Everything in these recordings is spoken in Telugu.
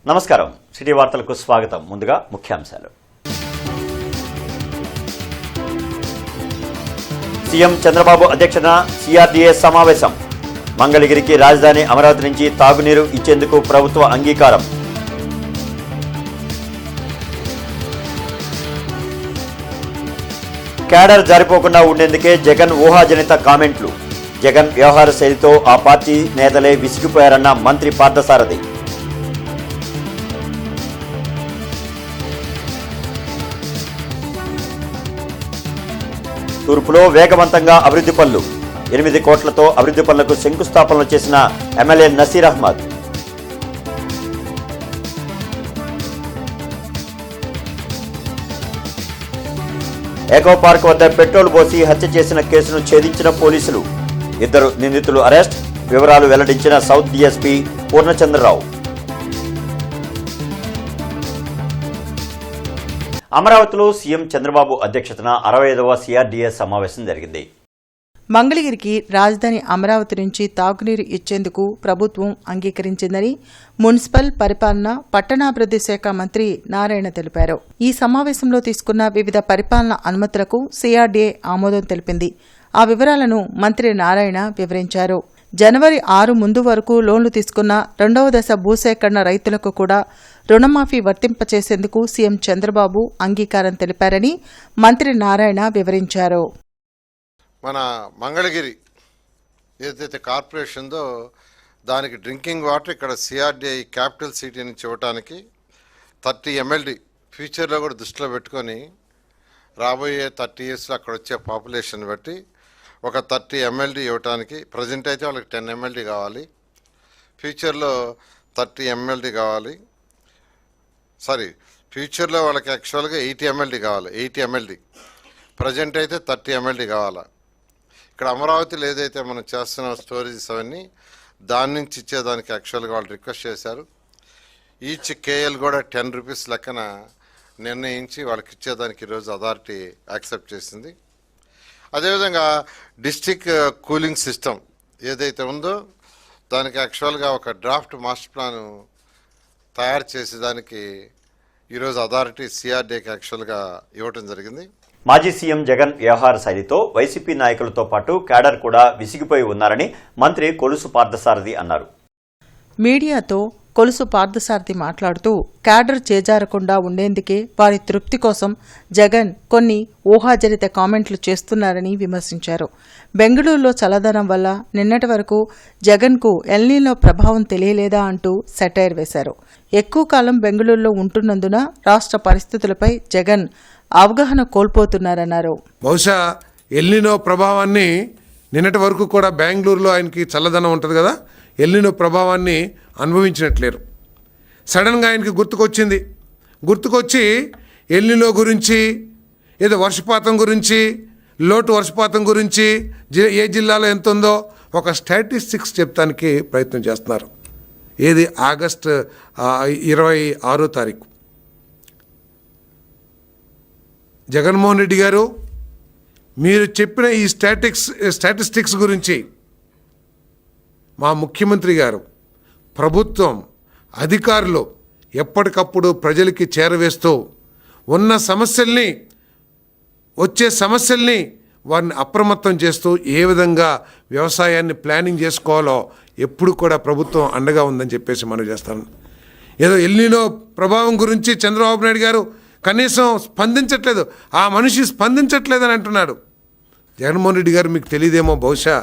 నమస్కారం, సిటీ వార్తలకు స్వాగతం. ముందుగా ముఖ్యాంశాలు. సీఎం చంద్రబాబు అధ్యక్షతన సిఆర్డీఏ సమావేశం. మంగళగిరికి రాజధాని అమరావతి నుంచి తాగునీరు ఇచ్చేందుకు ప్రభుత్వ అంగీకారం. క్యాడర్ జారిపోకుండా ఉండేందుకే జగన్ ఊహాజనిత కామెంట్లు. జగన్ వ్యవహార శైలితో ఆ పార్టీ నేతలే విసిగిపోయారన్న మంత్రి పార్థసారథి. తూర్పులో వేగవంతంగా అభివృద్ధి పనులు. 8 కోట్లతో అభివృద్ధి పనులకు శంకుస్థాపనలు చేసిన MLA Naseer Ahmed. Eco park వద్ద పెట్రోల్ పోసి హత్య చేసిన కేసును ఛేదించిన పోలీసులు. 2 నిందితులు అరెస్ట్. వివరాలు వెల్లడించిన సౌత్ డీఎస్పీ పూర్ణచంద్రరావు. అమరావతిలో సీఎం చంద్రబాబు అధ్యక్షతన 65వ సిఆర్డీఏ సమావేశం జరిగింది. మంగళగిరికి రాజధాని అమరావతి నుంచి తాగునీరు ఇచ్చేందుకు ప్రభుత్వం అంగీకరించిందని మున్సిపల్ పరిపాలన పట్టణాభివృద్ధి శాఖ మంత్రి నారాయణ తెలిపారు. ఈ సమావేశంలో తీసుకున్న వివిధ పరిపాలన అనుమతులకు సిఆర్డీఏ ఆమోదం తెలిపింది. ఆ వివరాలను మంత్రి నారాయణ వివరించారు. జనవరి 6 ముందు వరకు లోన్లు తీసుకున్న 2వ దశ భూసేకరణ రైతులకు కూడా రుణమాఫీ వర్తింపచేసేందుకు సీఎం చంద్రబాబు అంగీకారం తెలిపారని మంత్రి నారాయణ వివరించారు. మన మంగళగిరి ఏదైతే కార్పొరేషన్ ఉందో దానికి డ్రింకింగ్ వాటర్ ఇక్కడ సిఆర్డీఐ క్యాపిటల్ సిటీ నుంచి ఇవ్వటానికి 30 MLD ఫ్యూచర్లో కూడా దృష్టిలో పెట్టుకొని రాబోయే 30 yearsలో అక్కడ వచ్చే పాపులేషన్ బట్టి ఒక 30 MLD ఇవ్వటానికి ప్రజెంట్ అయితే వాళ్ళకి 10 MLD కావాలి, ఫ్యూచర్లో 30 MLD కావాలి. ఫ్యూచర్లో వాళ్ళకి యాక్చువల్గా 80 MLD కావాలి. 80 MLD ప్రజెంట్ అయితే 30 MLD కావాలా. ఇక్కడ అమరావతిలో ఏదైతే మనం చేస్తున్న స్టోరేజెస్ అవన్నీ దాని నుంచి ఇచ్చేదానికి యాక్చువల్గా వాళ్ళు రిక్వెస్ట్ చేశారు. ఈచ్ కేఎల్ కూడా 10 రూపీస్ లెక్కన నిర్ణయించి వాళ్ళకి ఇచ్చేదానికి ఈరోజు అథారిటీ యాక్సెప్ట్ చేసింది. అదేవిధంగా డిస్ట్రిక్ట్ కూలింగ్ సిస్టమ్ ఏదైతే ఉందో దానికి యాక్చువల్గా ఒక డ్రాఫ్ట్ మాస్టర్ ప్లాన్ తయారు చేసేదానికి ఈరోజు అథారిటీ సిఆర్డీకి యాక్చువల్గా ఇవ్వటం జరిగింది. మాజీ సీఎం జగన్ వ్యవహార శైలితో వైసీపీ నాయకులతో పాటు క్యాడర్ కూడా విసిగిపోయి ఉన్నారని మంత్రి కొలుసు పార్థసారథి అన్నారు. మీడియాతో కొలుసు పార్థసారథి మాట్లాడుతూ క్యాడర్ చేజారకుండా ఉండేందుకే వారి తృప్తి కోసం జగన్ కొన్ని ఊహాజనిత కామెంట్లు చేస్తున్నారని విమర్శించారు. బెంగళూరులో చల్లదనం వల్ల నిన్నటి వరకు జగన్కు ఎల్నీలో ప్రభావం తెలియలేదా అంటూ సెటైర్ వేశారు. ఎక్కువ కాలం బెంగళూరులో ఉంటున్నందున రాష్ట్ర పరిస్థితులపై జగన్ అవగాహన కోల్పోతున్నారన్నారు. బహుశా ఎల్నీలో ప్రభావాన్ని నిన్నటి వరకు కూడా బెంగళూరులో ఆయనకి చల్లదనం ఉంటుంది కదా, ఎల్నీలో ప్రభావాన్ని అనుభవించినట్లేరు. సడన్గా ఆయనకి గుర్తుకొచ్చి ఎల్నీలో గురించి, ఏదో వర్షపాతం గురించి, లోటు వర్షపాతం గురించి, ఏ జిల్లాలో ఎంత ఉందో ఒక స్టాటిస్టిక్స్ చెప్తానికి ప్రయత్నం చేస్తున్నారు. ఏది ఆగస్టు 26వ తారీఖు జగన్మోహన్ రెడ్డి గారు మీరు చెప్పిన ఈ స్టాటిస్టిక్స్ గురించి మా ముఖ్యమంత్రి గారు, ప్రభుత్వం, అధికారులు ఎప్పటికప్పుడు ప్రజలకి చేరవేస్తూ వచ్చే సమస్యల్ని వారిని అప్రమత్తం చేస్తూ ఏ విధంగా వ్యవసాయాన్ని ప్లానింగ్ చేసుకోవాలో ఎప్పుడు కూడా ప్రభుత్వం అండగా ఉందని చెప్పేసి మనం చేస్తాను. ఏదో ఎల్నీలో ప్రభావం గురించి చంద్రబాబు నాయుడు గారు కనీసం స్పందించట్లేదు, ఆ మనిషి స్పందించట్లేదని అంటున్నాడు. జగన్మోహన్ రెడ్డి గారు మీకు తెలియదేమో, బహుశా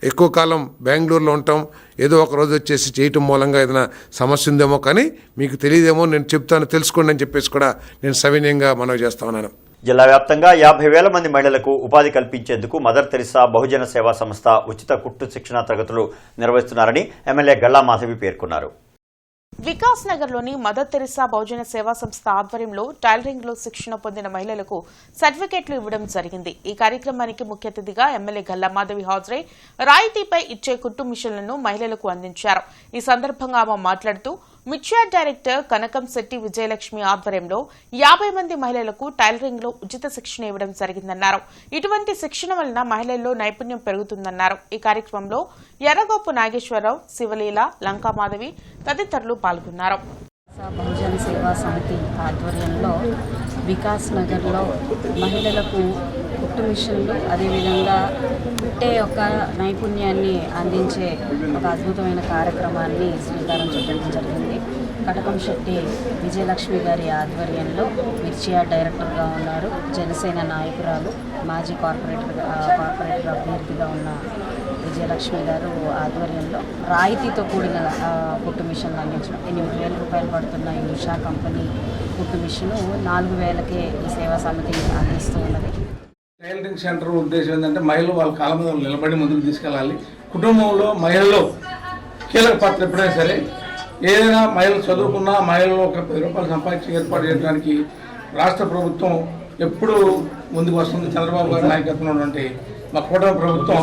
ఎక్కువ కాలం బెంగళూరులో ఉంటాం, ఏదో ఒక రోజు వచ్చేసి చేయటం మూలంగా ఏదైనా సమస్య ఉందేమో, కానీ మీకు తెలియదేమో, నేను చెప్తాను తెలుసుకోండి అని చెప్పేసి కూడా నేను సవినయంగా మనవి చేస్తా ఉన్నాను. జిల్లా వ్యాప్తంగా 50,000 మంది మహిళలకు ఉపాధి కల్పించేందుకు మదర్ తెరిసా బహుజన సేవా సంస్థ ఉచిత కుట్టు శిక్షణ తరగతులు నిర్వహిస్తున్నారని ఎమ్మెల్యే గల్లా మాధవి పేర్కొన్నారు. వికాస్ నగర్లోని మదర్ తెరిసా బహుజన సేవా సంస్థ ఆధ్వర్యంలో టైలరింగ్ లో శిక్షణ పొందిన మహిళలకు సర్టిఫికెట్లు ఇవ్వడం జరిగింది. ఈ కార్యక్రమానికి ముఖ్య అతిథిగా ఎమ్మెల్యే గల్లా మాధవి హాజరై రాయితీపై ఇచ్చే కుట్టు మిషన్లను మహిళలకు అందించారు. ఈ సందర్భంగా ఆమె మాట్లాడుతూ మిర్చియార్డ్ డైరెక్టర్ కనకం శెట్టి విజయలక్ష్మి ఆధ్వర్యంలో 50 మంది మహిళలకు టైలరింగ్ లో ఉచిత శిక్షణ ఇవ్వడం జరిగిందన్నారు. ఇటువంటి శిక్షణ వలన మహిళల్లో నైపుణ్యం పెరుగుతుందన్నారు. ఈ కార్యక్రమంలో ఎర్రగోపు నాగేశ్వరరావు, శివలీల, లంకామాధవి తదితరులు పాల్గొన్నారు. బహుజన సేవా సమితి ఆధ్వర్యంలో వికాస్ నగర్లో మహిళలకు కుట్టు మిషన్లు, అదేవిధంగా కుట్టే యొక్క నైపుణ్యాన్ని అందించే ఒక అద్భుతమైన కార్యక్రమాన్ని శ్రీకారం చుట్టడం జరిగింది. కటకం శెట్టి విజయలక్ష్మి గారి ఆధ్వర్యంలో మిర్చియా డైరెక్టర్గా ఉన్నారు. జనసేన నాయకురాలు, మాజీ కార్పొరేటర్ అభ్యర్థిగా ఉన్న విజయలక్ష్మి గారు ఆధ్వర్యంలో రాయితీతో కూడిన కుట్టు మిషన్లు అందించడం. 8,000 రూపాయలు పడుతున్న ఈ ఉషా కంపెనీ కుట్టు మిషను 4,000కే ఈ సేవా సమితి అందిస్తూ ఉన్నది. టైలరింగ్ సెంటర్ ఉద్దేశం ఏంటంటే మహిళలు వాళ్ళ కాళ్ళ మీద నిలబడి ముందుకు తీసుకెళ్ళాలి. కుటుంబంలో మహిళలు కీలక పాత్ర ఎప్పుడైనా సరే, ఏదైనా మహిళలు చదువుకున్నా మహిళలు ఒక 10 రూపాయలు సంపాదించి ఏర్పాటు చేయడానికి రాష్ట్ర ప్రభుత్వం ఎప్పుడు ముందుకు వస్తుంది. చంద్రబాబు గారి నాయకత్వంలో ఉన్నటువంటి మా కూటమి ప్రభుత్వం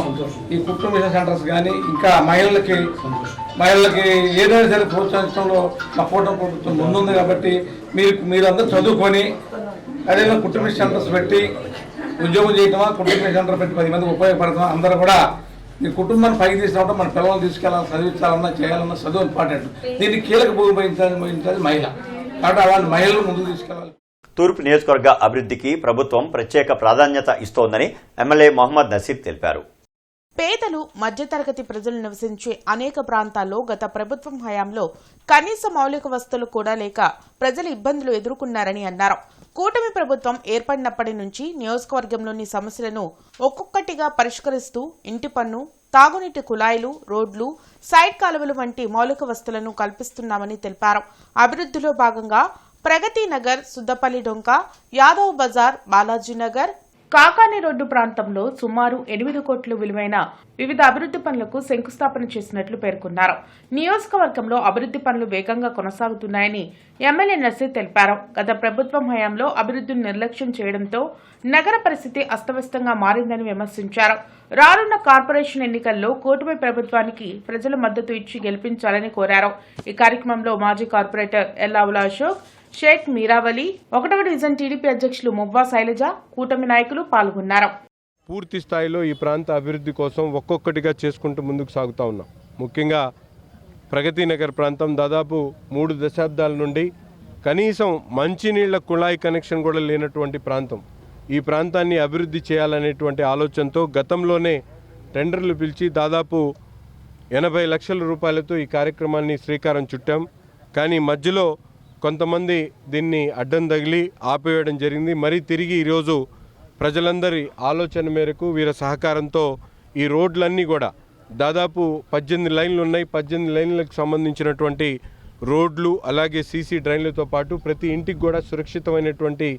ఈ కుటుంబ మిషన్ సెంటర్స్ కానీ ఇంకా మహిళలకి ఏదైనా సరే ప్రోత్సహించడంలో మా కూటమి ప్రభుత్వం ముందుంది. కాబట్టి మీరందరూ చదువుకొని అదేవిధంగా కుటుంబ మిషన్ సెంటర్స్ పెట్టి ఉద్యోగం చేయటమా, కుటుంబ మిషన్ సెంటర్ పెట్టి 10 మందికి ఉపయోగపడతామా, అందరూ కూడా మీ కుటుంబాన్ని పైకి తీసుకురావడం, మన పిల్లల్ని తీసుకెళ్ళాలి, చదివించాలన్నా చేయాలన్నా చదువు ఇంపార్టెంట్. దీనికి కీలక భూమి వహించాలి మహిళ. కాబట్టి అలాంటి మహిళలు ముందుకు తీసుకెళ్ళాలి. తూర్పు నియోజకవర్గ అభివృద్ధికి ప్రభుత్వం ప్రత్యేక ప్రాధాన్యత ఇస్తోందని ఎమ్మెల్యే మొహమ్మద్ నసీర్ తెలిపారు. పేదలు, మధ్యతరగతి ప్రజలు నివసించే అనేక ప్రాంతాల్లో గత ప్రభుత్వం హయాంలో కనీస మౌలిక వసతులు కూడా లేక ప్రజలు ఇబ్బందులు ఎదుర్కొన్నారని అన్నారు. కూటమి ప్రభుత్వం ఏర్పడినప్పటి నుంచి నియోజకవర్గంలోని సమస్యలను ఒక్కొక్కటిగా పరిష్కరిస్తూ ఇంటి పన్ను, తాగునీటి కుళాయిలు, రోడ్లు, సైడ్ కాలువలు వంటి మౌలిక వసతులను కల్పిస్తున్నామని తెలిపారు. అభివృద్ధిలో భాగంగా ప్రగతి నగర్, సుద్దపల్లి డొంక, యాదవ్ బజార్, బాలాజీనగర్, కాకాని రోడ్డు ప్రాంతంలో సుమారు 8 కోట్ల విలువైన వివిధ అభివృద్ధి పనులకు శంకుస్థాపన చేసినట్లు పేర్కొన్నారు. నియోజకవర్గంలో అభివృద్ధి పనులు వేగంగా కొనసాగుతున్నాయని ఎమ్మెల్యే నసీర్ తెలిపారు. గత ప్రభుత్వం హయాంలో అభివృద్ధిని నిర్లక్ష్యం చేయడంతో నగర పరిస్థితి అస్తవ్యస్తంగా మారిందని విమర్శించారు. రానున్న కార్పొరేషన్ ఎన్నికల్లో కూటమి ప్రభుత్వానికి ప్రజల మద్దతు ఇచ్చి గెలిపించాలని కోరారు. ఈ కార్యక్రమంలో మాజీ కార్పొరేటర్ ఎల్లావుల అశోక్, షేక్ మీరావలి, 1వ డివిజన్ టీడీపీ అధ్యక్షులు మువ్వా శైలజ, కూటమి నాయకులు పాల్గొన్నారు. పూర్తి స్థాయిలో ఈ ప్రాంత అభివృద్ధి కోసం ఒక్కొక్కటిగా చేసుకుంటూ ముందుకు సాగుతూ ఉన్నాం. ముఖ్యంగా ప్రగతి నగర్ ప్రాంతం దాదాపు 3 దశాబ్దాల నుండి కనీసం మంచినీళ్ల కుళాయి కనెక్షన్ కూడా లేనటువంటి ప్రాంతం. ఈ ప్రాంతాన్ని అభివృద్ధి చేయాలనేటువంటి ఆలోచనతో గతంలోనే టెండర్లు పిలిచి దాదాపు 80 లక్షల రూపాయలతో ఈ కార్యక్రమాన్ని శ్రీకారం చుట్టాం. కానీ మధ్యలో కొంతమంది దీన్ని అడ్డం తగిలి ఆపేయడం జరిగింది. మరీ తిరిగి ఈరోజు ప్రజలందరి ఆలోచన మేరకు వీరి సహకారంతో ఈ రోడ్లన్నీ కూడా దాదాపు 18 లైన్లు ఉన్నాయి. 18 లైన్లకు సంబంధించినటువంటి రోడ్లు, అలాగే సీసీ డ్రైన్లతో పాటు ప్రతి ఇంటికి కూడా సురక్షితమైనటువంటి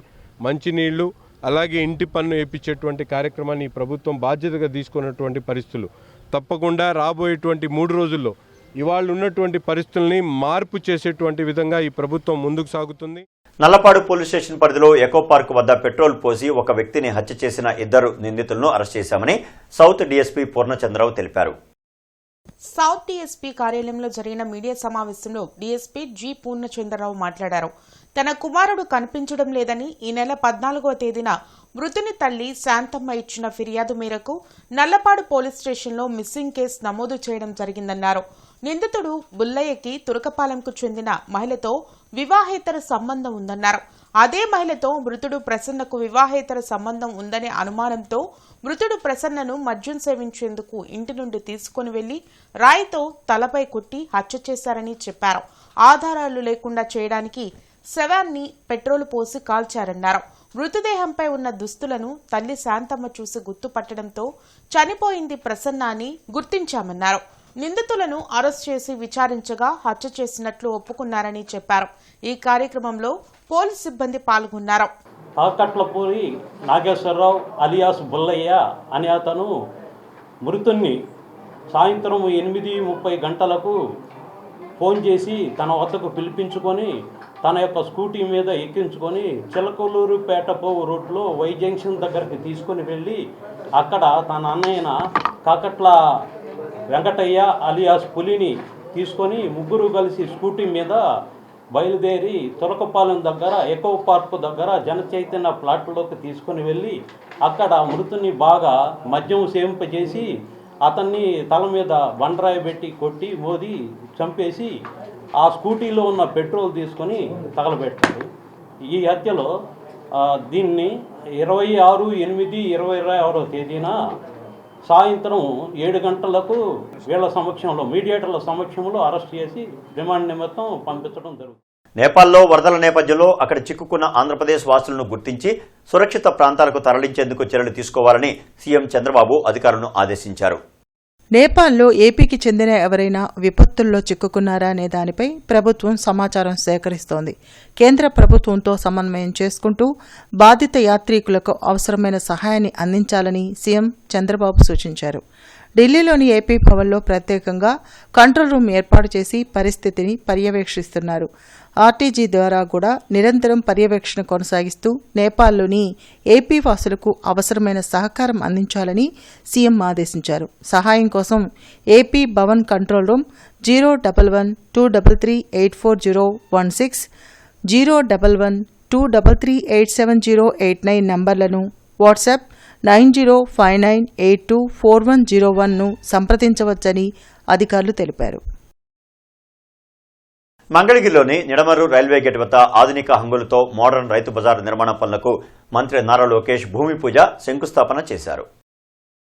మంచినీళ్లు, అలాగే ఇంటి పన్ను వేయించేటువంటి కార్యక్రమాన్ని ఈ ప్రభుత్వం బాధ్యతగా తీసుకున్నటువంటి పరిస్థితులు. తప్పకుండా రాబోయేటువంటి 3 రోజుల్లో ఇవాళ ఉన్నటువంటి పరిస్థితుల్ని మార్పు చేసేటువంటి విధంగా ఈ ప్రభుత్వం ముందుకు సాగుతుంది. నల్లపాడు పోలీస్ స్టేషన్ పరిధిలో ఎకో పార్క్ వద్ద పెట్రోల్ పోసి ఒక వ్యక్తిని హత్య చేసిన 2 నిందితులను అరెస్ట్ చేశామని సౌత్ డీఎస్పీ పూర్ణచంద్రరావు తెలిపారు. సౌత్ డీఎస్పీ కార్యాలయంలో జరిగిన మీడియా సమావేశంలో డీఎస్పీ జి పూర్ణచంద్రరావు మాట్లాడారు. తన కుమారుడు కనిపించడం లేదని ఈ నెల 14వ తేదీన మృతుని తల్లి శాంతమ్మ ఇచ్చిన ఫిర్యాదు మేరకు నల్లపాడు పోలీస్ స్టేషన్లో మిస్సింగ్ కేసు నమోదు చేయడం జరిగిందన్నారు. నిందితుడు బుల్లయ్యకి తురకపాలెంకు చెందిన మహిళతో వివాహేతర సంబంధం ఉందన్నారు. అదే మహిళతో మృతుడు ప్రసన్నకు వివాహేతర సంబంధం ఉందనే అనుమానంతో మృతుడు ప్రసన్నను మద్యం సేవించేందుకు ఇంటి నుండి తీసుకుని వెళ్లి రాయితో తలపై కొట్టి హత్య చేశారని చెప్పారు. ఆధారాలు లేకుండా చేయడానికి శవాన్ని పెట్రోల్ పోసి కాల్చారన్నారు. మృతదేహంపై ఉన్న దుస్తులను తల్లి శాంతమ్మ చూసి గుర్తుపట్టడంతో చనిపోయింది ప్రసన్న అని గుర్తించామన్నారు. నిందితులను అరెస్ట్ చేసి విచారించగా హత్య చేసినట్లు ఒప్పుకున్నారని చెప్పారు. ఈ కార్యక్రమంలో పోలీసు సిబ్బంది పాల్గొన్నారు. తాకట్లపూరి నాగేశ్వరరావు అలియాస్ బుల్లయ్య అనే అతను మృతుణ్ణి సాయంత్రం 8:30 గంటలకు ఫోన్ చేసి తన వద్దకు పిలిపించుకొని తన యొక్క స్కూటీ మీద ఎక్కించుకొని చిలకలూరుపేట పోవు రోడ్లో వై జంక్షన్ దగ్గరికి తీసుకొని వెళ్ళి అక్కడ తన అన్నయ్యన కాకట్ల వెంకటయ్య అలియాస్ పులిని తీసుకొని ముగ్గురు కలిసి స్కూటీ మీద బయలుదేరి తురకపాలెం దగ్గర ఎకో పార్క్ దగ్గర జనచైతన్య ప్లాట్లోకి తీసుకొని వెళ్ళి అక్కడ మృతుని బాగా మద్యం సేవింపజేసి అతన్ని తల మీద బండరాయి పెట్టి కొట్టి మోది చంపేసి ఆ స్కూటీలో ఉన్న పెట్రోల్ తీసుకొని తగలబెట్టారు. ఈ హత్యలో దీన్ని 26/8/2021 తేదీన సాయంత్రం 7 గంటలకు వీళ్ళ సమక్షంలో మీడియేటర్ల సమక్షంలో అరెస్ట్ చేసి రిమాండ్ నిమిత్తం పంపించడం జరుగుతుంది. నేపాల్లో వరదల నేపథ్యంలో అక్కడ చిక్కుకున్న ఆంధ్రప్రదేశ్ వాసులను గుర్తించి సురక్షిత ప్రాంతాలకు తరలించేందుకు చర్యలు తీసుకోవాలని సీఎం చంద్రబాబు అధికారులను ఆదేశించారు. నేపాల్లో ఏపీకి చెందిన ఎవరైనా విపత్తుల్లో చిక్కుకున్నారా అనే దానిపై ప్రభుత్వం సమాచారం సేకరిస్తోంది. కేంద్ర ప్రభుత్వంతో సమన్వయం చేసుకుంటూ బాధిత యాత్రికులకు అవసరమైన సహాయాన్ని అందించాలని సీఎం చంద్రబాబు సూచించారు. ఢిల్లీలోని ఏపీ భవన్లో ప్రత్యేకంగా కంట్రోల్ రూమ్ ఏర్పాటు చేసి పరిస్థితిని పర్యవేక్షిస్తున్నారు. ఆర్టీజీ ద్వారా కూడా నిరంతరం పర్యవేక్షణ కొనసాగిస్తూ నేపాల్లోని ఏపీ వాసులకు అవసరమైన సహకారం అందించాలని సీఎం ఆదేశించారు. సహాయం కోసం ఏపీ భవన్ కంట్రోల్ రూమ్ 011-233-84016, 011-233-87089 నంబర్లను, వాట్సాప్ 9059824101ను సంప్రదించవచ్చని అధికారులు తెలిపారు. మంగళగిరిలోని నిడమర్రు రైల్వే గేట్ వద్ద ఆధునిక హంగులతో మోడర్న్ రైతు బజార్ నిర్మాణ పనులకు మంత్రి నారా లోకేష్ భూమి పూజ శంకుస్థాపన చేశారు.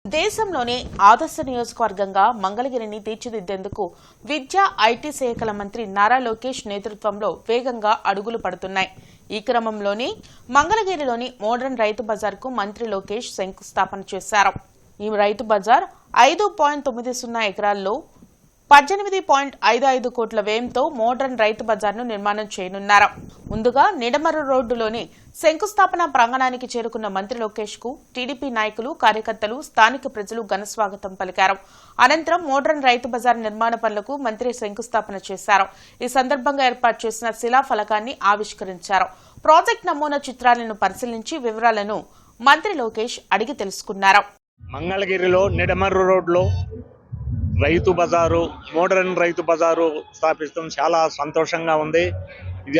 దేశంలోనే ఆదర్శ నియోజకవర్గంగా మంగళగిరిని తీర్చిదిద్దేందుకు విద్యా ఐటీ శాఖల మంత్రి నారా లోకేష్ నేతృత్వంలో వేగంగా అడుగులు పడుతున్నాయి. ఈ క్రమంలోనే మంగళగిరిలోని మోడర్న్ రైతు బజార్కు మంత్రి లోకేష్ శంకుస్థాపన చేశారు. ఈ రైతు బజార్ 5.90 ఎకరాల్లో 18.55 కోట్ల వ్యయంతో మోడర్న్ రైతు బజార్ను నిర్మాణం చేయనున్నారు. ముందుగా నిడమర్రు రోడ్డులోని శంకుస్థాపన ప్రాంగణానికి చేరుకున్న మంత్రి లోకేష్ కు టీడీపీ నాయకులు, కార్యకర్తలు, స్థానిక ప్రజలు ఘనస్వాగతం పలికారు. అనంతరం మోడర్న్ రైతు బజార్ నిర్మాణ పనులకు మంత్రి శంకుస్థాపన చేశారు. ఈ సందర్భంగా ఏర్పాటు చేసిన శిలా ఫలకాన్ని ఆవిష్కరించారు. ప్రాజెక్టు నమూనా చిత్రాలను పరిశీలించి వివరాలను మంత్రి లోకేష్ అడిగి తెలుసుకున్నారు. మంగళగిరిలో నిడమర్రు రోడ్లో రైతు బజారు, మోడర్న్ రైతు బజారు స్థాపిస్తాం. చాలా సంతోషంగా ఉంది. ఇది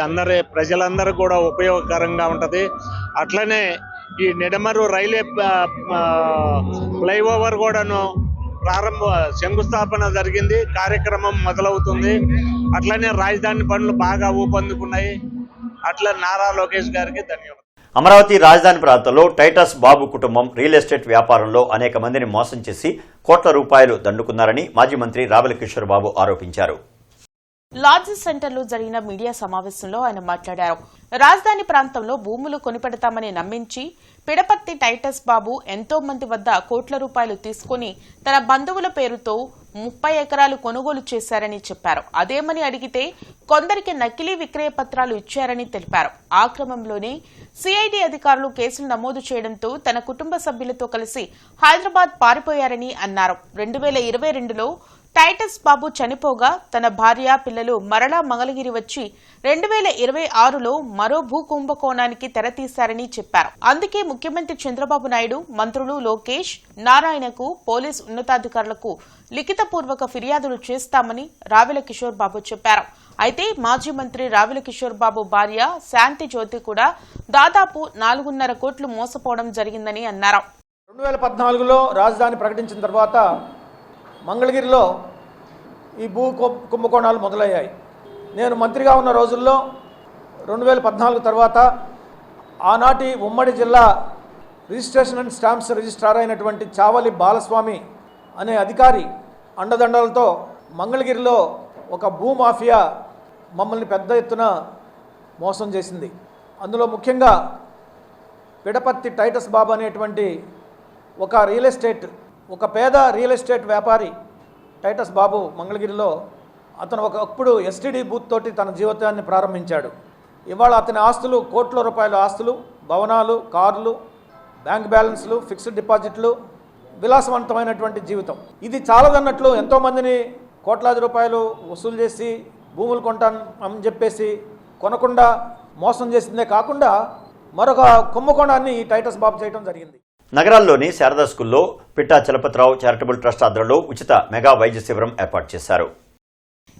ప్రజలందరూ కూడా ఉపయోగకరంగా ఉంటుంది. అట్లనే ఈ నిడమర్రు రైల్వే ఫ్లైఓవర్ కూడాను శంకుస్థాపన జరిగింది. కార్యక్రమం మొదలవుతుంది. అట్లనే రాజధాని పనులు బాగా ఊపందుకున్నాయి. అట్లా నారా లోకేష్ గారికి ధన్యవాదాలు. అమరావతి రాజధాని ప్రాంతంలో టైటస్ బాబు కుటుంబం రియల్ ఎస్టేట్ వ్యాపారంలో అనేక మందిని మోసం చేసి కోట్ల రూపాయలు దండుకున్నారని మాజీ మంత్రి రావెల కిషోర్ బాబు ఆరోపించారు. లాడ్జ్ సెంటర్లో జరిగిన మీడియా సమావేశంలో ఆయన మాట్లాడారు. రాజధాని ప్రాంతంలో భూములు కొనిపెడతామని నమ్మించి పిడపర్తి టైటస్ బాబు ఎంతో మంది వద్ద కోట్ల రూపాయలు తీసుకుని తన బంధువుల పేరుతో 30 ఎకరాలు కొనుగోలు చేశారని చెప్పారు. అదేమని అడిగితే కొందరికి నకిలీ విక్రయ పత్రాలు ఇచ్చారని తెలిపారు. ఆ క్రమంలోనే సిఐడి అధికారులు కేసులు నమోదు చేయడంతో తన కుటుంబ సభ్యులతో కలిసి హైదరాబాద్ పారిపోయారని అన్నారు. 2022లో టైటస్ బాబు చనిపోగా తన భార్య, పిల్లలు మరలా మంగళగిరి వచ్చి 2026లో మరో భూ కుంభకోణానికి తెరతీశారని చెప్పారు. అందుకే ముఖ్యమంత్రి చంద్రబాబు నాయుడు, మంత్రులు లోకేష్, నారాయణకు, పోలీసు ఉన్నతాధికారులకు లిఖితపూర్వక ఫిర్యాదులు చేస్తామని రావెల కిషోర్ బాబు చెప్పారు. అయితే మాజీ మంత్రి రావెల కిషోర్ బాబు భార్య శాంతి జ్యోతి కూడా దాదాపు 4.5 కోట్లు మోసపోవడం జరిగిందని అన్నారు. 2014లో రాజధాని ప్రకటించిన తర్వాత మంగళగిరిలో ఈ భూ కుంభకోణాలు మొదలయ్యాయి. నేను మంత్రిగా ఉన్న రోజుల్లో 2014 తర్వాత ఆనాటి ఉమ్మడి జిల్లా రిజిస్ట్రేషన్ అండ్ స్టాంప్స్ రిజిస్ట్రార్ అయినటువంటి చావలి బాలస్వామి అనే అధికారి అండదండలతో మంగళగిరిలో ఒక భూమాఫియా మమ్మల్ని పెద్ద ఎత్తున మోసం చేసింది. అందులో ముఖ్యంగా పిడపర్తి టైటస్ బాబు అనేటువంటి ఒక పేద రియల్ ఎస్టేట్ వ్యాపారి టైటస్ బాబు మంగళగిరిలో అతను ఒకప్పుడు ఎస్టీడీ బూత్ తోటి తన జీవితాన్ని ప్రారంభించాడు. ఇవాళ అతని ఆస్తులు కోట్ల రూపాయల ఆస్తులు, భవనాలు, కార్లు, బ్యాంక్ బ్యాలెన్స్లు, ఫిక్స్డ్ డిపాజిట్లు, విలాసవంతమైనటువంటి జీవితం. ఇది చాలదన్నట్లు ఎంతోమందిని కోట్లాది రూపాయలు వసూలు చేసి భూములు కొంటాను అని చెప్పేసి కొనకుండా మోసం చేసిందే కాకుండా మరొక కుంభకోణాన్ని ఈ టైటస్ బాబు చేయడం జరిగింది. నగరాల్లోని శారదా స్కూల్లో పిట్టా చలపతిరావు చారిటబుల్ ట్రస్ట్ ఆధ్వర్యంలో ఉచిత మెగా వైద్య శిబిరం ఏర్పాటు చేశారు.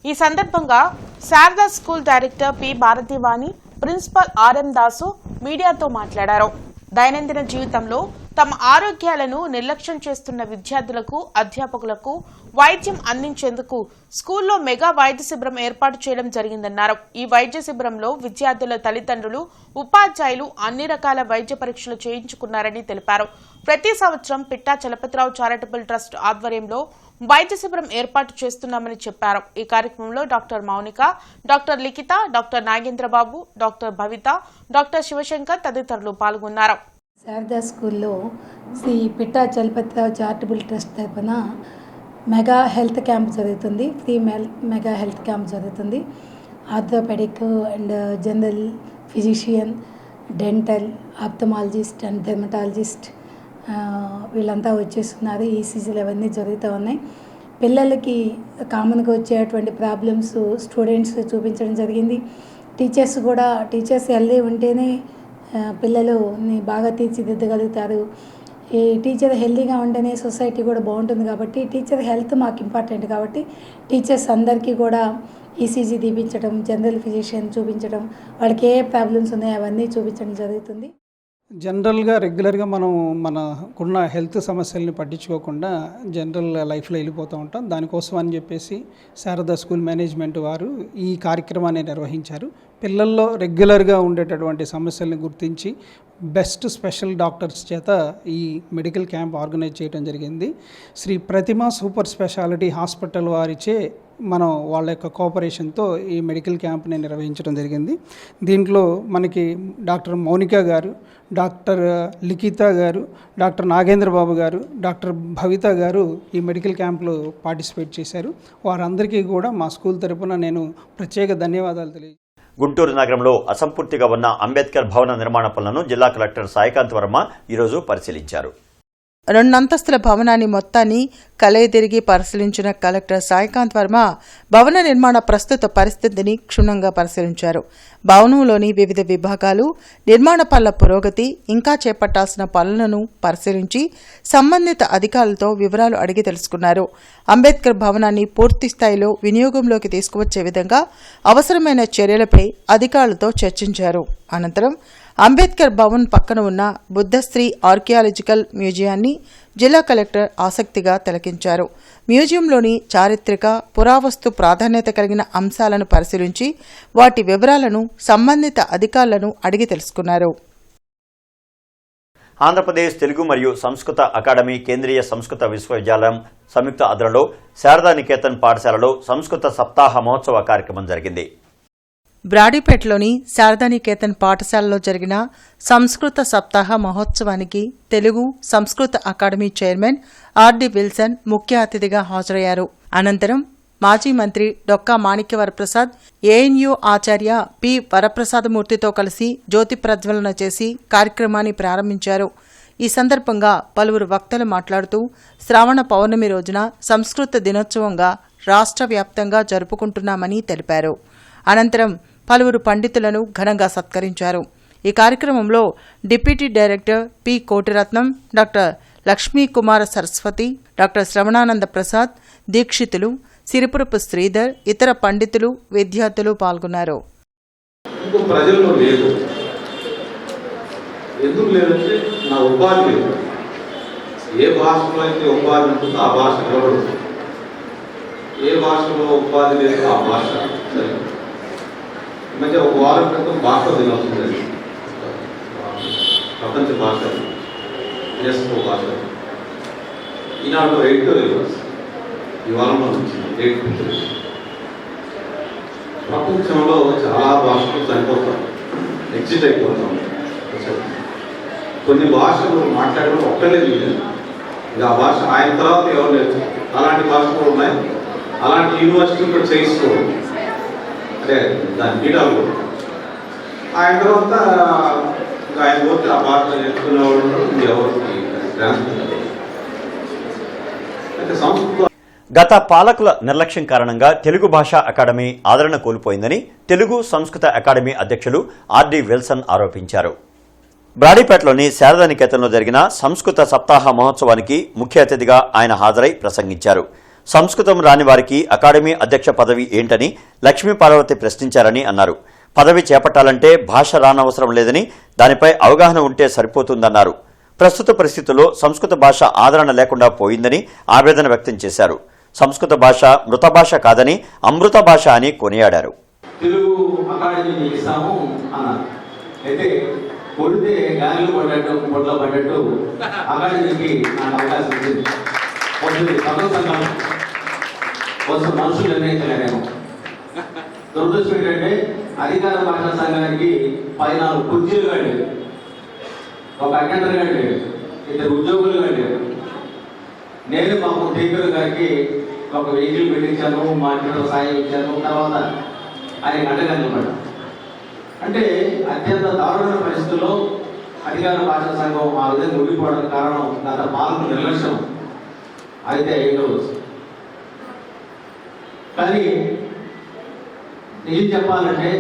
ఈ సందర్భంగా Sharada school director P Bharativani, principal R M Dasu మీడియాతో మాట్లాడారు. దైనందిన జీవితంలో తమ ఆరోగ్యాలను నిర్లక్ష్యం చేస్తున్న విద్యార్థులకు, అధ్యాపకులకు వైద్యం అందించేందుకు స్కూల్లో మెగా వైద్య శిబిరం ఏర్పాటు చేయడం జరిగిందన్నారు. ఈ వైద్య శిబిరంలో విద్యార్థుల తల్లిదండ్రులు, ఉపాధ్యాయులు అన్ని రకాల వైద్య పరీక్షలు చేయించుకున్నారని తెలిపారు. ప్రతి సంవత్సరం పిట్టా చలపతిరావు చారిటబుల్ ట్రస్ట్ ఆధ్వర్యంలో వైద్య శిబిరం ఏర్పాటు చేస్తున్నామని చెప్పారు. ఈ కార్యక్రమంలో doctor Mounika, doctor Likhitha, doctor Nagendrababu, doctor Bhavitha, doctor Sivasankar తదితరులు పాల్గొన్నారు. శారదా స్కూల్లో శ్రీ పిట్టా చలపతిరావు చారిటబుల్ ట్రస్ట్ తరఫున మెగా హెల్త్ క్యాంప్ జరుగుతుంది. ఫ్రీ మెగా హెల్త్ క్యాంప్ జరుగుతుంది. Orthopaedic and general physician, dental, ophthalmologist and dermatologist వీళ్ళంతా వచ్చేస్తున్నారు. ఈసీజీలు అవన్నీ జరుగుతూ ఉన్నాయి. పిల్లలకి కామన్గా వచ్చేటువంటి ప్రాబ్లమ్స్ స్టూడెంట్స్ చూపించడం జరిగింది. టీచర్స్ హెల్దీ ఉంటేనే పిల్లలని బాగా తీర్చిదిద్దగలుగుతారు. ఈ టీచర్ హెల్దీగా ఉంటేనే సొసైటీ కూడా బాగుంటుంది. కాబట్టి టీచర్ హెల్త్ మాకు ఇంపార్టెంట్. కాబట్టి టీచర్స్ అందరికీ కూడా ఈసీజీ తీపించడం, జనరల్ ఫిజిషియన్ చూపించడం, వాళ్ళకి ఏ ప్రాబ్లమ్స్ ఉన్నాయో అవన్నీ చూపించడం జరుగుతుంది. జనరల్గా రెగ్యులర్గా మనం మనకున్న హెల్త్ సమస్యల్ని పట్టించుకోకుండా జనరల్ లైఫ్లో వెళ్ళిపోతూ ఉంటాం. దానికోసం అని చెప్పేసి శారదా స్కూల్ మేనేజ్మెంట్ వారు ఈ కార్యక్రమాన్ని నిర్వహించారు. పిల్లల్లో రెగ్యులర్గా ఉండేటటువంటి సమస్యల్ని గుర్తించి బెస్ట్ స్పెషల్ డాక్టర్స్ చేత ఈ మెడికల్ క్యాంప్ ఆర్గనైజ్ చేయడం జరిగింది. శ్రీ ప్రతిమ సూపర్ స్పెషాలిటీ హాస్పిటల్ వారిచే మనం వాళ్ళ యొక్క కోఆపరేషన్తో ఈ మెడికల్ క్యాంప్ని నిర్వహించడం జరిగింది. దీంట్లో మనకి డాక్టర్ మౌనిక గారు, డాక్టర్ లిఖిత గారు, డాక్టర్ నాగేంద్రబాబు గారు, డాక్టర్ భవిత గారు ఈ మెడికల్ క్యాంప్లో పార్టిసిపేట్ చేశారు. వారందరికీ కూడా మా స్కూల్ తరపున నేను ప్రత్యేక ధన్యవాదాలు తెలియజేస్తాను. గుంటూరు నగరంలో అసంపూర్తిగా ఉన్న అంబేద్కర్ భవన నిర్మాణ పనులను జిల్లా కలెక్టర్ సాయికాంత్ వర్మ ఈరోజు పరిశీలించారు. 2 అంతస్తుల భవనాన్ని మొత్తాన్ని కలయితిరిగి పరిశీలించిన కలెక్టర్ సాయికాంత్ వర్మ భవన నిర్మాణ ప్రస్తుత పరిస్థితిని క్షుణ్ణంగా పరిశీలించారు. భవనంలోని వివిధ విభాగాలు, నిర్మాణ పనుల పురోగతి, ఇంకా చేపట్టాల్సిన పనులను పరిశీలించి సంబంధిత అధికారులతో వివరాలు అడిగి తెలుసుకున్నారు. అంబేద్కర్ భవనాన్ని పూర్తి స్థాయిలో వినియోగంలోకి తీసుకువచ్చే విధంగా అవసరమైన చర్యలపై అధికారులతో చర్చించారు. అనంతరం అంబేద్కర్ భవన్ పక్కన ఉన్న బుద్ధశ్రీ ఆర్కియాలజికల్ మ్యూజియాన్ని జిల్లా కలెక్టర్ ఆసక్తిగా తిలకించారు. మ్యూజియంలోని చారిత్రక, పురావస్తు ప్రాధాన్యత కలిగిన అంశాలను పరిశీలించి వాటి వివరాలను సంబంధిత అధికారులను అడిగి తెలుసుకున్నారు. ఆంధ్రప్రదేశ్ తెలుగు మరియు సంస్కృత అకాడమీ, కేంద్రీయ సంస్కృత విశ్వవిద్యాలయం సంయుక్త ఆధ్వర్యంలో శారదా నికేతన్ పాఠశాలలో సంస్కృత సప్తాహ మహోత్సవ కార్యక్రమం జరిగింది. బ్రాడీపేటలోని శారదానికేతన్ పాఠశాలలో జరిగిన సంస్కృత సప్తాహ మహోత్సవానికి తెలుగు సంస్కృత అకాడమీ చైర్మన్ ఆర్డి విల్సన్ ముఖ్య అతిథిగా హాజరయ్యారు. అనంతరం మాజీ మంత్రి డొక్కా మాణిక్యవరప్రసాద్, ఏఎన్యూ ఆచార్య పి వరప్రసాదమూర్తితో కలిసి జ్యోతి ప్రజ్వలన చేసి కార్యక్రమాన్ని ప్రారంభించారు. ఈ సందర్భంగా పలువురు వక్తలు మాట్లాడుతూ శ్రావణ పౌర్ణమి రోజున సంస్కృత దినోత్సవంగా రాష్ట్ర వ్యాప్తంగా జరుపుకుంటున్నామని తెలిపారు. అనంతరం పలువురు పండితులను ఘనంగా సత్కరించారు. ఈ కార్యక్రమంలో deputy director P Kotiratnam, doctor Lakshmikumara Saraswati, doctor Shravanananda Prasad, Dikshitulu, Siripurapu Sridhar, ఇతర పండితులు, విద్యార్థులు పాల్గొన్నారు. ప్రజల్లో లేదు. ఎందుకు లేదంటే నా ఉపాధి లేదు. ఏ భాషలో అయితే ఉపాధి ఉంటుందో ఆ భాష నిలబడుతుంది. ఏ భాషలో ఉపాధి లేదు ఆ భాష సరే. ఈ మధ్య ఒక వారం క్రితం భాష దినవుతుంది. ప్రపంచ భాష, యునెస్కో భాష. ఈనాడు ఎడిటోరియల్ ఈ వారంలో వచ్చింది. ఎడిటోరియల్ ప్రపంచంలో చాలా భాషలు చనిపోతాం, ఎగ్జిట్ అయిపోతాం. కొన్ని భాషలు మాట్లాడడం ఒక్కలే లేదు. ఇంకా ఆ భాష ఆయన తర్వాత ఎవరు లేదు. అలాంటి భాషలు ఉన్నాయి. అలాంటి యూనివర్సిటీ కూడా చేయించుకోవడం అంటే దాని పీఠాలు ఆయన తర్వాత ఆయన పోతే ఆ భాష నేర్చుకునేవాడు ఎవరికి అయితే సంస్కృత. గత పాలకుల నిర్లక్ష్యం కారణంగా తెలుగు భాషా అకాడమీ ఆదరణ కోల్పోయిందని తెలుగు సంస్కృత అకాడమీ అధ్యక్షులు ఆర్డి విల్సన్ ఆరోపించారు. బ్రాడీపేటలోని శారదానికేతన్లో జరిగిన సంస్కృత సప్తాహ మహోత్సవానికి ముఖ్య అతిథిగా ఆయన హాజరై ప్రసంగించారు. సంస్కృతం రాని వారికి అకాడమీ అధ్యక్ష పదవి ఏంటని లక్ష్మీ పార్వతి ప్రశ్నించారని అన్నారు. పదవి చేపట్టాలంటే భాష రానవసరం లేదని, దానిపై అవగాహన ఉంటే సరిపోతుందన్నారు. ప్రస్తుత పరిస్థితుల్లో సంస్కృత భాష ఆదరణ లేకుండా పోయిందని ఆవేదన వ్యక్తం చేశారు. సంస్కృత భాష మృత భాష కాదని అమృత భాష అని కొనియాడారు. తెలుగు అకాడమీ ఇస్తాము అన్నారు. అయితే కొడితే గాలిలో పడ్డట్టు పొట్లో పడ్డట్టు అకాడమీకి నాకు అవకాశం ఇచ్చింది. వస్తుంది సగం సంఘం కోసం మనుషులు నిర్ణయించలేరేమో. దురదృష్టం ఏంటంటే అధికార భాషా సంఘానికి 14 కుర్చీలు కట్టారు, ఒక అటెండర్ కట్టారు, 2 ఉద్యోగులు కట్టారు. నేను మా టీచర్ గారికి ఒక వెహికల్ పెట్టించాను, మాట్లాడడం సాయం ఇచ్చాను. తర్వాత ఆయన అడ్డగన్నమాట. అంటే అత్యంత దారుణ పరిస్థితుల్లో అధికార భాషా సంఘం ఆ విధంగా ఉండిపోవడానికి కారణం గత పాలన నిర్లక్ష్యం అయితే అయ్యిండవచ్చు. కానీ ఏం చెప్పాలంటే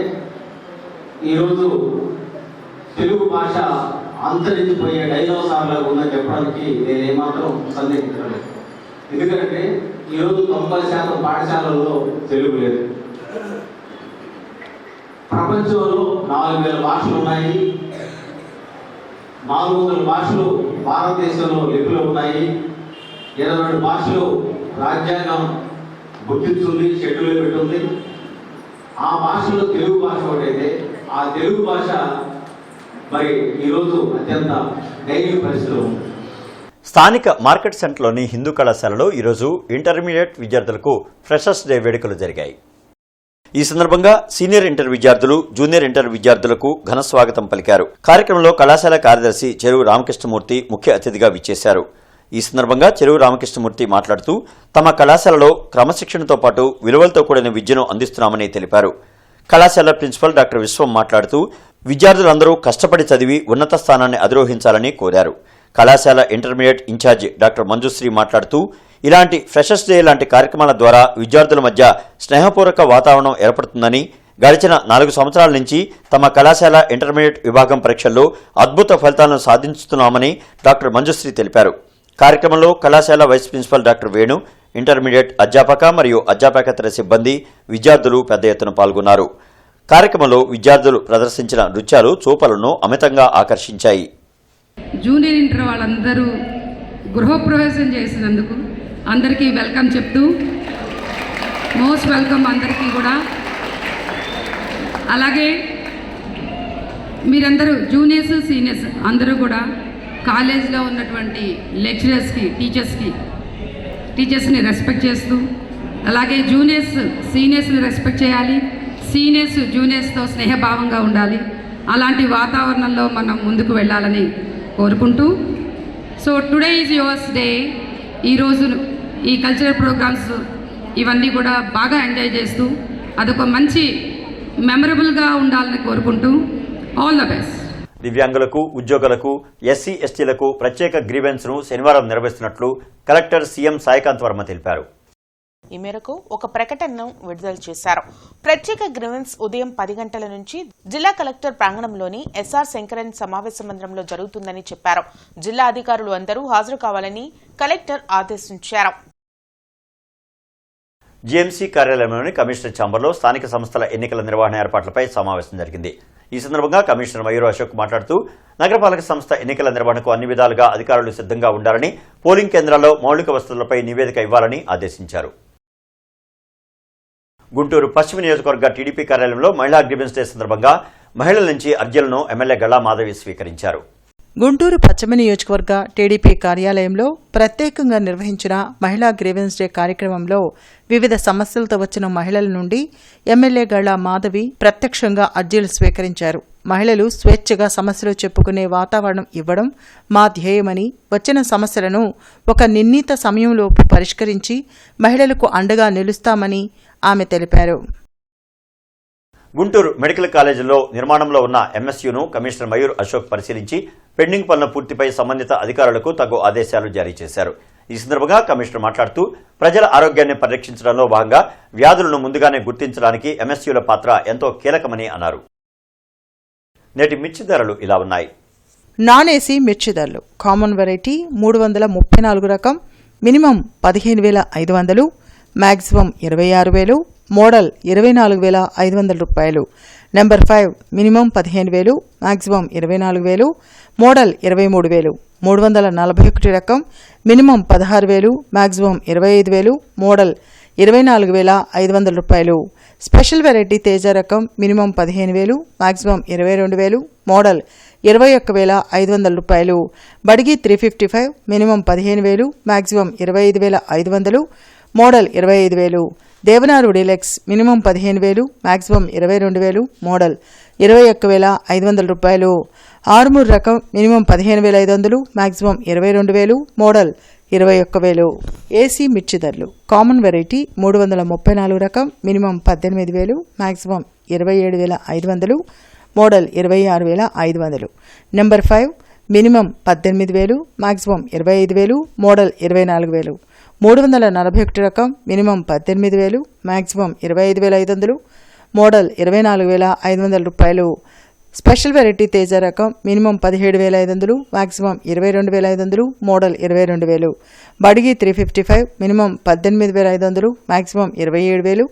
ఈరోజు తెలుగు భాష అంతరించిపోయే డైనోసార్ లాగా ఉందని చెప్పడానికి నేను ఏమాత్రం సందేహించలేదు. ఎందుకంటే ఈరోజు 90% పాఠశాలల్లో తెలుగు లేదు. ప్రపంచంలో 4000 భాషలు ఉన్నాయి. 400 భాషలు భారతదేశంలో లిపిలో ఉన్నాయి. 22 భాషలు రాజ్యాంగం గుర్తించుంది, షెడ్యూల్ పెట్టుంది. ఆ భాషలో తెలుగు భాష ఒకటైతే ఆ తెలుగు భాష మరి ఈరోజు అత్యంత దయనీయ పరిస్థితిలో ఉంది. స్థానిక మార్కెట్ సెంటర్లోని హిందూ కళాశాలలో ఈరోజు ఇంటర్మీడియట్ విద్యార్థులకు ఫ్రెషర్స్ డే వేడుకలు జరిగాయి. ఈ సందర్భంగా సీనియర్ ఇంటర్ విద్యార్థులు, జూనియర్ ఇంటర్ విద్యార్థులకు ఘన స్వాగతం పలికారు. కార్యక్రమంలో కళాశాల కార్యదర్శి చెరువు రామకృష్ణమూర్తి ముఖ్య అతిథిగా విచ్చేశారు. ఈ సందర్భంగా చెరువు రామకృష్ణమూర్తి మాట్లాడుతూ తమ కళాశాలలో క్రమశిక్షణతో పాటు విలువలతో కూడిన విద్యను అందిస్తున్నామని తెలిపారు. కళాశాల ప్రిన్సిపల్ డాక్టర్ విశ్వం మాట్లాడుతూ విద్యార్థులందరూ కష్టపడి చదివి ఉన్నత స్థానాన్ని అధిరోహించాలని కోరారు. కళాశాల ఇంటర్మీడియట్ ఇన్ఛార్జి డాక్టర్ మంజుశ్రీ మాట్లాడుతూ ఇలాంటి ఫ్రెషర్స్ డే లాంటి కార్యక్రమాల ద్వారా విద్యార్థుల మధ్య స్నేహపూర్వక వాతావరణం ఏర్పడుతుందని, గడిచిన 4 సంవత్సరాల నుంచి తమ కళాశాల ఇంటర్మీడియట్ విభాగం పరీక్షల్లో అద్భుత ఫలితాలను సాధించుతున్నామని డాక్టర్ మంజుశ్రీ తెలిపారు. కార్యక్రమంలో కళాశాల vice principal doctor Venu, intermediate అధ్యాపక మరియు అధ్యాపకేతర సిబ్బంది, విద్యార్థులు పెద్ద ఎత్తున పాల్గొన్నారు. కార్యక్రమంలో విద్యార్థులు ప్రదర్శించిన నృత్యాలు చూపలను అమితంగా ఆకర్షించాయి. జూనియర్ ఇంటర్ వాళ్ళందరూ గృహప్రవేశం చేసినందుకు అందరికీ వెల్కమ్ చెప్తూ, మోస్ట్ వెల్కమ్ అందరికీ కూడా. అలాగే మీరందరూ జూనియర్స్, సీనియర్స్ అందరూ కూడా కాలేజ్లో ఉన్నటువంటి లెక్చరర్స్కి, టీచర్స్ని రెస్పెక్ట్ చేస్తూ, అలాగే జూనియర్స్ సీనియర్స్ని రెస్పెక్ట్ చేయాలి, సీనియర్స్ జూనియర్స్తో స్నేహభావంగా ఉండాలి. అలాంటి వాతావరణంలో మనం ముందుకు వెళ్ళాలని కోరుకుంటూ, so today is yours day. ఈరోజు ఈ కల్చరల్ ప్రోగ్రామ్స్ ఇవన్నీ కూడా బాగా ఎంజాయ్ చేస్తూ అదొక మంచి మెమరబుల్గా ఉండాలని కోరుకుంటూ ఆల్ ద బెస్ట్. దివ్యాంగులకు, ఉద్యోగులకు, ఎస్సీ ఎస్టీలకు ప్రత్యేక గ్రీవెన్స్ ను శనివారం నిర్వహిస్తున్నట్లు కలెక్టర్ సీఎం సాయికాంత్ వర్మ తెలిపారు. ఈ మేరకు ఒక ప్రకటనను విడుదల చేశారు. ప్రత్యేక గ్రీవెన్స్ ఉదయం 10 గంటల నుంచి జిల్లా కలెక్టర్ ప్రాంగణంలోని ఎస్ఆర్ శంకరన్ సమావేశ మందిరంలో జరుగుతుందని చెప్పారు. జిల్లా అధికారులు అందరూ హాజరు కావాలని కలెక్టర్ ఆదేశించారు. జీఎంసీ కార్యాలయంలోని కమిషనర్ ఛాంబర్లో స్థానిక సంస్థల ఎన్నికల నిర్వహణ ఏర్పాట్లపై సమావేశం జరిగింది. ఈ సందర్భంగా కమిషనర్ మయూర్ అశోక్ మాట్లాడుతూ నగరపాలక సంస్థ ఎన్నికల నిర్వహణకు అన్ని విధాలుగా అధికారులు సిద్ధంగా ఉండాలని, పోలింగ్ కేంద్రాల్లో మౌలిక వసతులపై నివేదిక ఇవ్వాలని ఆదేశించారు. గుంటూరు పశ్చిమ నియోజకవర్గ టీడీపీ కార్యాలయంలో మహిళా గ్రీవెన్స్ డే సందర్భంగా మహిళల నుంచి అర్జీలను ఎమ్మెల్యే గల్లా మాధవి స్వీకరించారు. గుంటూరు పశ్చిమ నియోజకవర్గ టీడీపీ కార్యాలయంలో ప్రత్యేకంగా నిర్వహించిన మహిళా గ్రీవెన్స్ డే కార్యక్రమంలో వివిధ సమస్యలతో వచ్చిన మహిళల నుండి ఎమ్మెల్యే గల్లా మాధవి ప్రత్యక్షంగా అర్జీలు స్వీకరించారు. మహిళలు స్వేచ్ఛగా సమస్యలు చెప్పుకునే వాతావరణం ఇవ్వడం మా ధ్యేయమని, వచ్చిన సమస్యలను ఒక నిర్ణీత సమయంలోపు పరిష్కరించి మహిళలకు అండగా నిలుస్తామని ఆమె తెలిపారు. గుంటూరు మెడికల్ కాలేజీలో నిర్మాణంలో ఉన్న ఎంఎస్యూను కమిషనర్ మయూర్ అశోక్ పరిశీలించి పెండింగ్ పనుల పూర్తిపై సంబంధిత అధికారులకు తగు ఆదేశాలు జారీ చేశారు. ఈ సందర్భంగా కమిషనర్ మాట్లాడుతూ ప్రజల ఆరోగ్యాన్ని పరిరక్షించడంలో భాగంగా వ్యాధులను ముందుగానే గుర్తించడానికి ఎంఎస్యూల పాత్ర ఎంతో కీలకమని అన్నారు. నేటి మిర్చి ధరలు ఇలా ఉన్నాయి. నాన్ ఏసీ మిర్చి ధరలు: కామన్ వెరైటీ 334 రకం మినిమం 15,500, మ్యాక్సిమం 26,000, మోడల్ 24,500 రూపాయలు. Number 5 minimum 15,000 maximum 24,000 model 23,000. 341 రకం మినిమం 16,000 మ్యాక్సిమం 25,000 మోడల్ 24,500 రూపాయలు. స్పెషల్ వెరైటీ తేజ రకం మినిమం 15,000 మ్యాక్సిమం 22,000 మోడల్ 21,500 రూపాయలు. Byadgi 355 minimum 15,000 maximum 25,500 model 25,000. Devanur deluxe minimum 15,000 maximum 22,000 model 21,500 రూపాయలు. ఆర్మూర్ రకం మినిమం 15,500 మ్యాక్సిమం 22,000 మోడల్ 21,000. ఏసీ మిర్చి ధరలు. కామన్ వెరైటీ 334 రకం minimum 18,000 maximum 27,500 model 26,500. Number 5 minimum 18,000 maximum 25,000 model 24,000. 341 రకం మినిమం 18,000 మ్యాక్సిమం 25,500 మోడల్ 24,500 రూపాయలు. స్పెషల్ వెరైటీ తేజ రకం minimum 17,500 maximum 22,500 model 22,000. Byadgi 355 minimum 18,500 maximum 27,000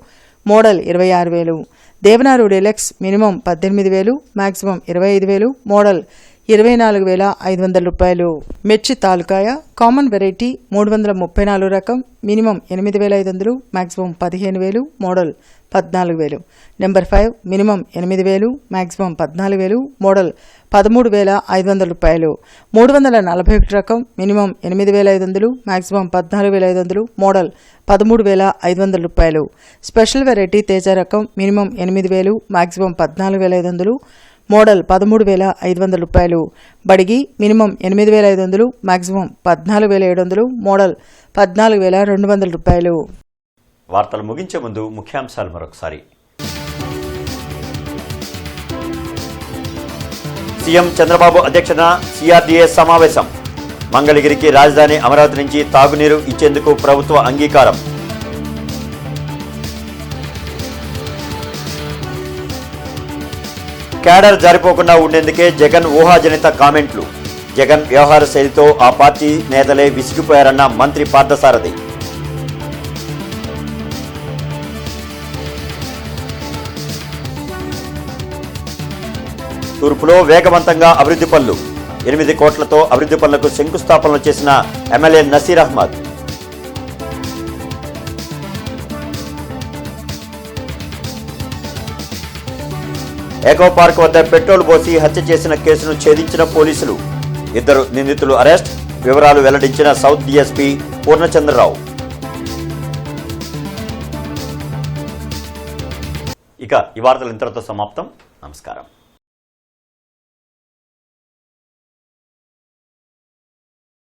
model 26,000. Devanur deluxe minimum 18,000 maximum 25,000 model 24,500 రూపాయలు. మిర్చి తాలుకాయ కామన్ వెరైటీ 334 రకం minimum 8,500 maximum 15,000 model 14,000. Number 5 minimum 8,000 maximum 14,000 model 13,500 రూపాయలు. 341 రకం మినిమం 8,500 మ్యాక్సిమం 14,500 మోడల్ 13,500 రూపాయలు. స్పెషల్ వెరైటీ తేజ రకం మినిమం 8,000 మ్యాక్సిమం 14,500 మోడల్ 13,500 రూపాయలు. బడిగి మినిమం 8,500 మ్యాక్సిమం 14,700 మోడల్ 14,200 రూపాయలు. వార్తలు ముగించే ముందు ముఖ్యాంశాలు మరొకసారి. సీఎం చంద్రబాబు అధ్యక్షతన సిఆర్డీఏ సమావేశం. మంగళగిరికి రాజధాని అమరావతి నుంచి తాగునీరు ఇచ్చేందుకు ప్రభుత్వ అంగీకారం. క్యాడర్ జారిపోకుండా ఉండేందుకే జగన్ ఊహాజనిత కామెంట్లు. జగన్ వ్యవహార శైలితో ఆ పార్టీ నేతలే విసిగిపోయారన్న మంత్రి పార్థసారథి. తూర్పులో వేగవంతంగా అభివృద్ధి పనులు. 8 కోట్లతో అభివృద్ధి పనులకు శంకుస్థాపనలు చేసిన MLA Naseer Ahmed. Eco park వద్ద పెట్రోల్ పోసి హత్య చేసిన కేసును ఛేదించిన పోలీసులు. 2 నిందితులు అరెస్ట్. వివరాలు వెల్లడించిన సౌత్ డీఎస్పీ పూర్ణచంద్రరావు. ఇక ఈ వార్తలు ఇంతటితో సమాప్తం. నమస్కారం.